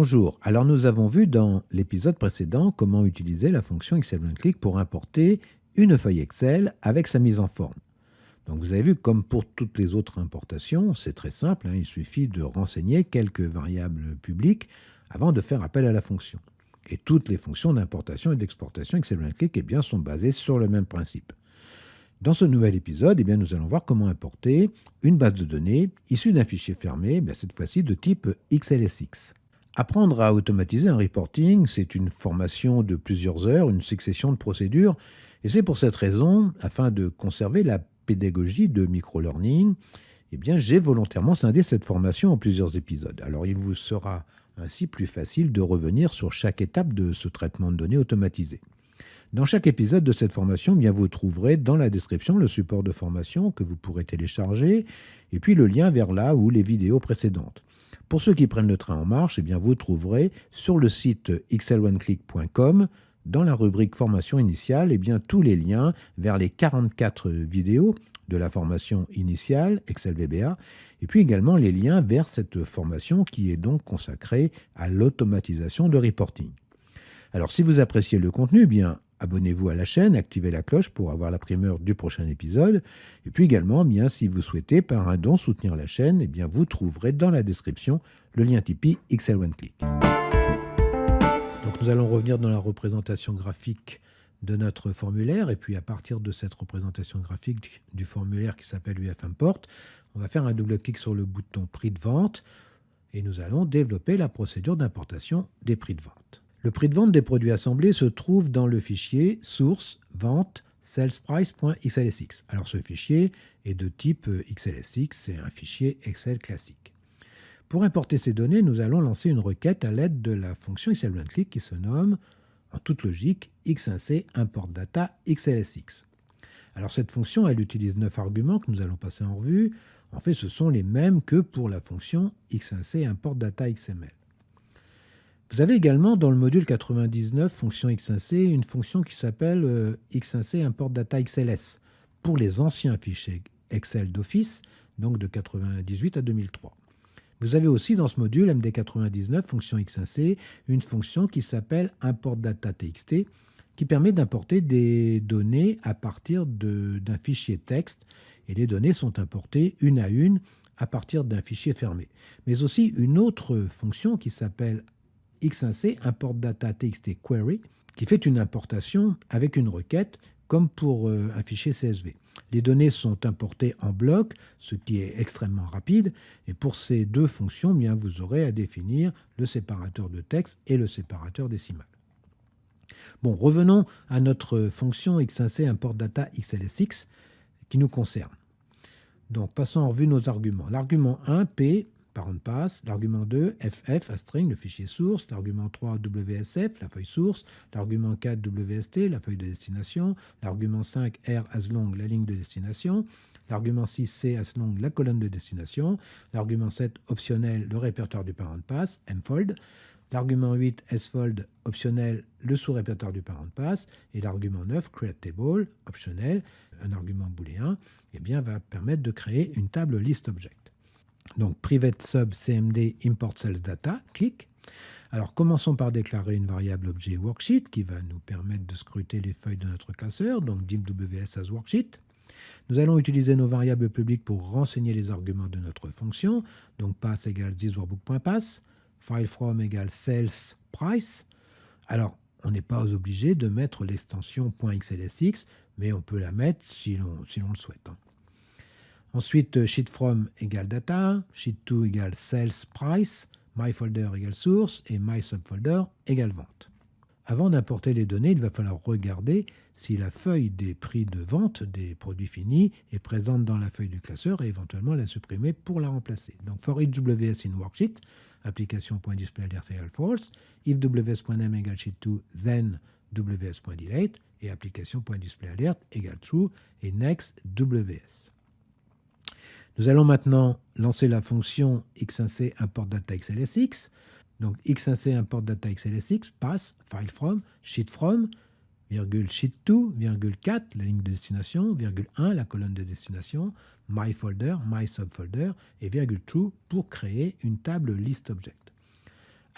Bonjour, alors nous avons vu dans l'épisode précédent comment utiliser la fonction Excel OneClick pour importer une feuille Excel avec sa mise en forme. Donc vous avez vu, comme pour toutes les autres importations, c'est très simple, il suffit de renseigner quelques variables publiques avant de faire appel à la fonction. Et toutes les fonctions d'importation et d'exportation Excel OneClick sont basées sur le même principe. Dans ce nouvel épisode, nous allons voir comment importer une base de données issue d'un fichier fermé, cette fois-ci de type XLSX. Apprendre à automatiser un reporting, c'est une formation de plusieurs heures, une succession de procédures, et c'est pour cette raison, afin de conserver la pédagogie de microlearning, j'ai volontairement scindé cette formation en plusieurs épisodes. Alors il vous sera ainsi plus facile de revenir sur chaque étape de ce traitement de données automatisé. Dans chaque épisode de cette formation, vous trouverez dans la description le support de formation que vous pourrez télécharger, et puis le lien vers là où les vidéos précédentes. Pour ceux qui prennent le train en marche, vous trouverez sur le site excelonclick.com, dans la rubrique formation initiale, tous les liens vers les 44 vidéos de la formation initiale Excel VBA, et puis également les liens vers cette formation qui est donc consacrée à l'automatisation de reporting. Alors si vous appréciez le contenu, abonnez-vous à la chaîne, activez la cloche pour avoir la primeur du prochain épisode. Et puis également, si vous souhaitez par un don soutenir la chaîne, vous trouverez dans la description le lien Tipeee Excel OneClick. Donc nous allons revenir dans la représentation graphique de notre formulaire. Et puis à partir de cette représentation graphique du formulaire qui s'appelle UF Import, on va faire un double-clic sur le bouton prix de vente et nous allons développer la procédure d'importation des prix de vente. Le prix de vente des produits assemblés se trouve dans le fichier source vente salesprice.xlsx. Alors ce fichier est de type XLSX, c'est un fichier Excel classique. Pour importer ces données, nous allons lancer une requête à l'aide de la fonction Excel OneClick qui se nomme, en toute logique, x1c import data XLSX. Alors cette fonction, elle utilise 9 arguments que nous allons passer en revue. En fait, ce sont les mêmes que pour la fonction x1c import data XML. Vous avez également dans le module 99 fonction x1c une fonction qui s'appelle x1c import data XLS pour les anciens fichiers Excel d'Office, donc de 98 à 2003. Vous avez aussi dans ce module MD99 fonction x1c une fonction qui s'appelle import data txt qui permet d'importer des données à partir d'un fichier texte et les données sont importées une à partir d'un fichier fermé. Mais aussi une autre fonction qui s'appelle x1c import data txt query qui fait une importation avec une requête comme pour un fichier CSV. Les données sont importées en bloc, ce qui est extrêmement rapide. Et pour ces deux fonctions, vous aurez à définir le séparateur de texte et le séparateur décimal. Bon, revenons à notre fonction x1c import data XLSX qui nous concerne. Donc, passons en revue nos arguments. L'argument 1, P, parent pass, l'argument 2, FF, string, le fichier source, l'argument 3, WSF, la feuille source, l'argument 4, WST, la feuille de destination, l'argument 5, R as long, la ligne de destination, l'argument 6, C as long, la colonne de destination, l'argument 7, optionnel, le répertoire du parent pass, mfold, l'argument 8, sfold, optionnel, le sous-répertoire du parent pass, et l'argument 9, create table, optionnel, un argument booléen, va permettre de créer une table list object. Donc, private sub cmd import sales data, clic. Alors, commençons par déclarer une variable objet worksheet qui va nous permettre de scruter les feuilles de notre classeur, donc div.ws as worksheet. Nous allons utiliser nos variables publiques pour renseigner les arguments de notre fonction. Donc, pass égale thisworkbook.pass, filefrom égale sales price. Alors, on n'est pas obligé de mettre l'extension .xlsx, mais on peut la mettre si l'on le souhaite. Ensuite, sheetFrom égale data, sheet2 égale sales price, myFolder égale source et mySubfolder égale vente. Avant d'importer les données, il va falloir regarder si la feuille des prix de vente des produits finis est présente dans la feuille du classeur et éventuellement la supprimer pour la remplacer. Donc, for each WS in worksheet, application.displayAlert égale false, if ws.name égale sheet2, then ws.delete et application.displayAlert égale true et next ws. Nous allons maintenant lancer la fonction x1c import data XLSX. Donc x1c import data XLSX passe file from, sheet from, sheet2, 4, la ligne de destination, 1, la colonne de destination, my folder, my subfolder et true pour créer une table list object.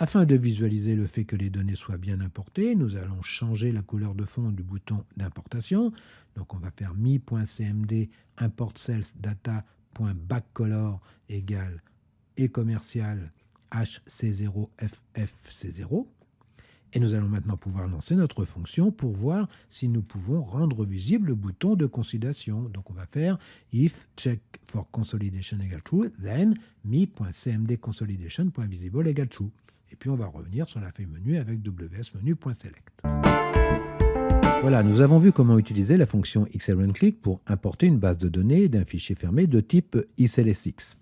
Afin de visualiser le fait que les données soient bien importées, nous allons changer la couleur de fond du bouton d'importation. Donc on va faire mi.cmd import cells data.backcolor égale et commercial hc0ffc0. Et nous allons maintenant pouvoir lancer notre fonction pour voir si nous pouvons rendre visible le bouton de consolidation. Donc on va faire if check for consolidation égale true, then mi.cmdconsolidation.visible égale true. Et puis on va revenir sur la feuille menu avec wsmenu.select. Voilà, nous avons vu comment utiliser la fonction xlRunClick pour importer une base de données d'un fichier fermé de type xlsx.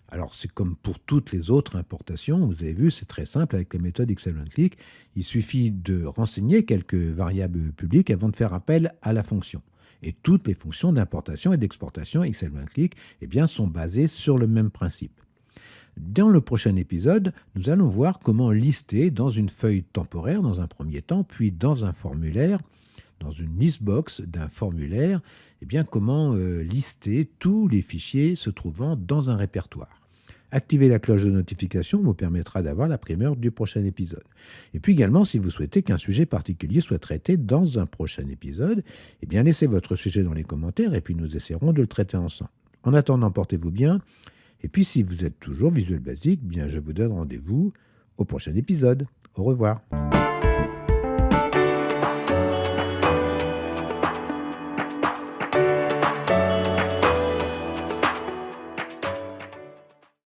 Alors, c'est comme pour toutes les autres importations, vous avez vu, c'est très simple avec la méthode xlRunClick. Il suffit de renseigner quelques variables publiques avant de faire appel à la fonction. Et toutes les fonctions d'importation et d'exportation xlRunClick sont basées sur le même principe. Dans le prochain épisode, nous allons voir comment lister dans une feuille temporaire dans un premier temps, puis dans un formulaire, dans une listbox d'un formulaire, comment lister tous les fichiers se trouvant dans un répertoire. Activez la cloche de notification vous permettra d'avoir la primeur du prochain épisode. Et puis également, si vous souhaitez qu'un sujet particulier soit traité dans un prochain épisode, laissez votre sujet dans les commentaires et puis nous essaierons de le traiter ensemble. En attendant, portez-vous bien. Et puis si vous êtes toujours Visual Basic, je vous donne rendez-vous au prochain épisode. Au revoir.